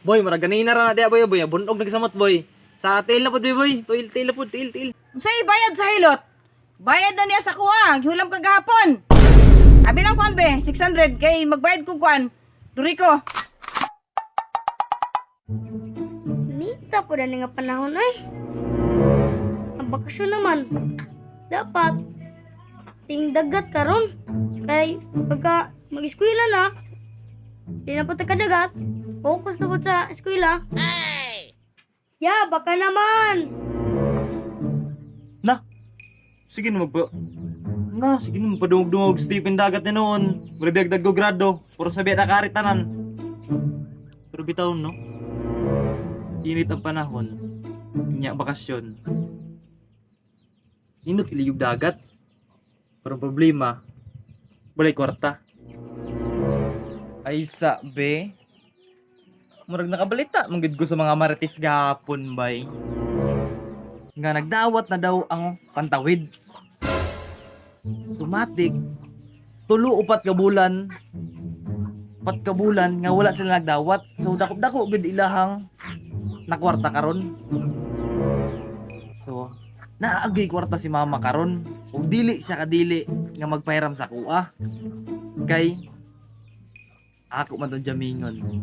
Boy, mara ganina ra na dia boy, boy. Bunog nagsamot boy. Sa tail na pud boy. Tail na pud, tail. Unsay bayad sa hilot? Bayad na niya sa kuha, hulam kagahapon. Abi lang kuan be, 600 kay magbayad ko kuan. Duriko. Nita po na nga panahon ay. Ang bakasyon naman. Dapat ting dagat karon. Kay pagka mag-eskwela na, di na po dagat. Focus na po sa eskwela. Ya, baka naman. Na. Sige na sige na magpadungog-dungog Stephen dagat ni noon. Murabiyag daggo grado. Puro sabi na karitanan. Pero bitaw no. Init ang panahon. Inya bakasyon. Inot iliyog dagat. Pero problema, balay kwarta. Ay sabi. Murag nakabalita manggid ko sa mga marites gahapon bay. Nga nagdawat na daw ang pantawid. Sumatik. 3-4 ka bulan. 4 ka bulan nga wala sila nagdawat. So dako-dako gud ilahang nakwarta karon. So naagay kwarta si mama karon. Ug dili siya kadili nga magpahiram sa kuha. Kay ako man tong jamingon.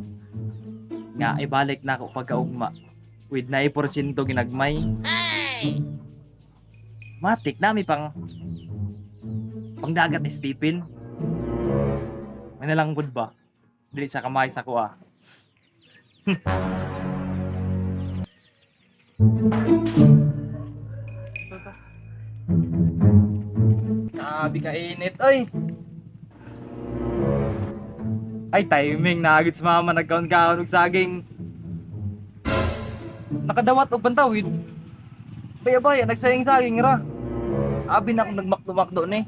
Nga ibalik na ako pagkaugma with 9% ginagmay. Matik nami pang dagat ni Stephen. May nalang good ba? Dili sa kamay sa kuha. Grabe ka init, oy! Ay, timing na agad sa mama nagkaon-kaon og saging. Nakadawat og pantawid. Baya-baya nagsayang-saging ra. Abi na akong nagmakdo-makdo ni.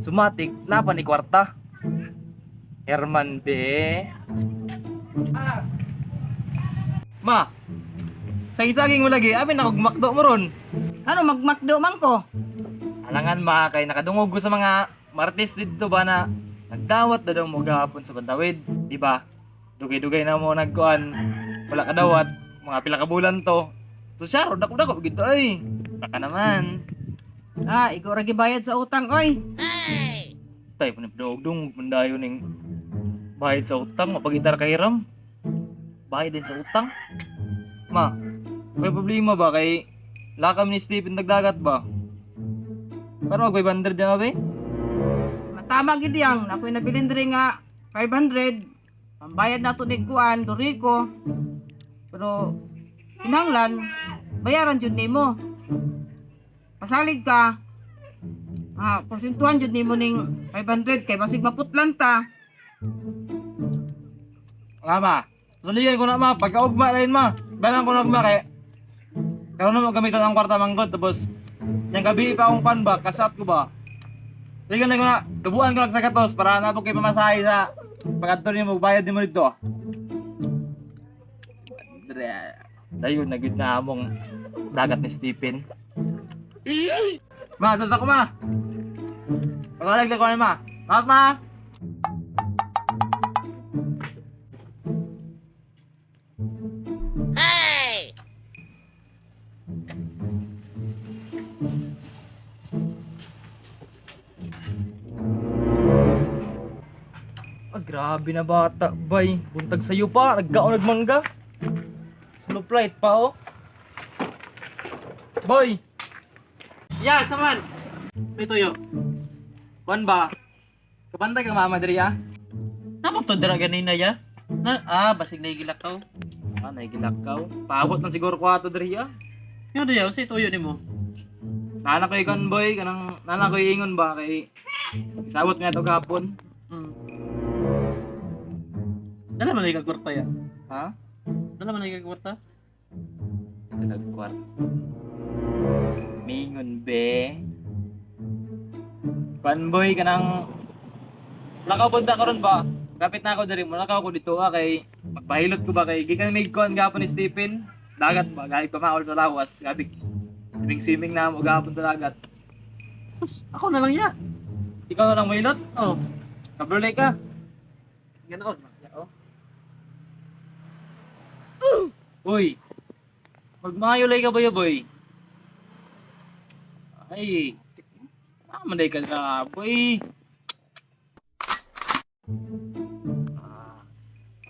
Sumatik, napan ni kwarta. Herman be. Ma, saging-saging mo lagi, abi na akong makdo mo ron. Ano magmakdo man ko? Alangan ma, kay nakadungog ko sa mga martis dito ba na nagdawat na daw mo gahapon sa pantawid, di ba? Dugay-dugay na mo nagkuan, wala ka dawat, mga pila ka bulan to. So siya, dako-dako gito ay. Baka naman. Ah, ikaw ra gibayad sa utang oy. Tay panipdog-dong mandayo ning bayad sa utang, mapagitar ka hiram. Bayad din sa utang. Ma, may problema ba kay lakam ni Stephen nagdagat ba? Pero mag-500 din ba? Matama gid yang, ako'y nabilin diri nga 500. Pambayad nato ni kuan, Dorico. Pero kinahanglan bayaran jud nimo. Pasalig ka. Porsentuhan jud nimo ning 500 kay basig maputlan ta. Ma, salihan ko na ma, pagkaugma rin ma. Balang ko na ugma kay karon na mo gamitan ang kwarta manggod tapos yung gabi pa akong pan ba, kasat ko ba? Sige na ko na, tubuan ko lang sa katos para na po kayo pamasahe sa pagkatto niyo magbayad din mo dito. Dayon, nagid na among dagat ni Stephen. Ma, tos ako ma. Pagkalag ko na ma. Maot ma. Grabe na bata, bay. Buntag sa'yo pa, nagkaon nagmangga. Slow flight pa, oh. Boy! Ya, saman! May tuyo. Kuan ba? Kabantay ka mama diri, ah? Namang to dira ganina ya? Basig na igilakaw. Naigilakaw. Paabot na siguro ko ato diri, ah. Yung diyaw, sa ituyo ni mo. Nana ko ikon, boy. Nana ko ingon ba? Kay isabot nga ito kahapon. Dala man na ikagwarta ya? Ha? Dala man na ikagwarta? Nagkwart. Mingon, be. Panboy ka nang lakaw punta ka ron ba? Kapit na ako diri mo, lakaw ko dito kay magpahilot ko ba kay gikan may kon gapon ni Stephen. Dagat ba, gahi pa maol sa lawas. Gabi. Swimming na mo gapon sa dagat. Sus, ako na lang ya. Ikaw na lang mahilot? Oh, Kabrolay ka. ganoon. Oh. Boy. Magmayulay ka ba ya, boy? Ay. Namanday ka na, boy.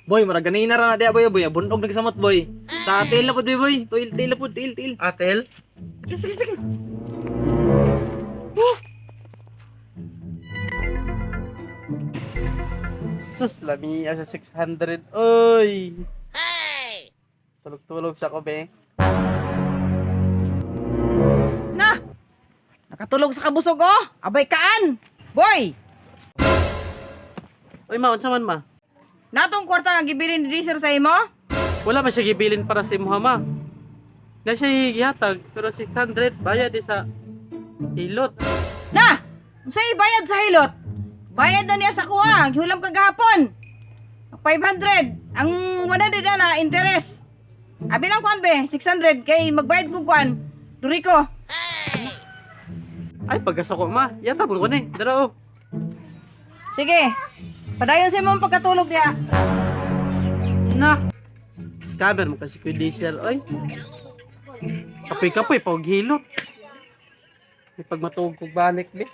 Boy, mara ganina ra na dia boy, boy. Bunog nagsamot, boy. Sa tail na pud, boy. Tail na pud, tail. Atel? Sige. Sus, lamia sa 600. Oy! Tulog-tulog sa ko, be. Na! Nakatulog sa kabusog oh! Abay kaan! Boy! Oy, ma, unsa man, ma? Natong kwarta nga gibilin ni sir sa imo? Wala ba siya gibilin para sa imuha, ma? Na siya gihatag, pero 600, bayad di sa hilot. Na! Unsay bayad sa hilot? Bayad na niya sa kuha, gihulam kagahapon. 500, ang 100 na interest. Abi lang kuan be, 600 kay magbayad ko kuan. Duriko. Ay, pagkasako, ma. Yata, ko ni. Dara, oh. Sige. Padayon sa imong pagkatulog niya. Na! Scammer mo kasi kuy diesel, oy. Kapoy-kapoy, pag hilot. Pag matugog balik, be.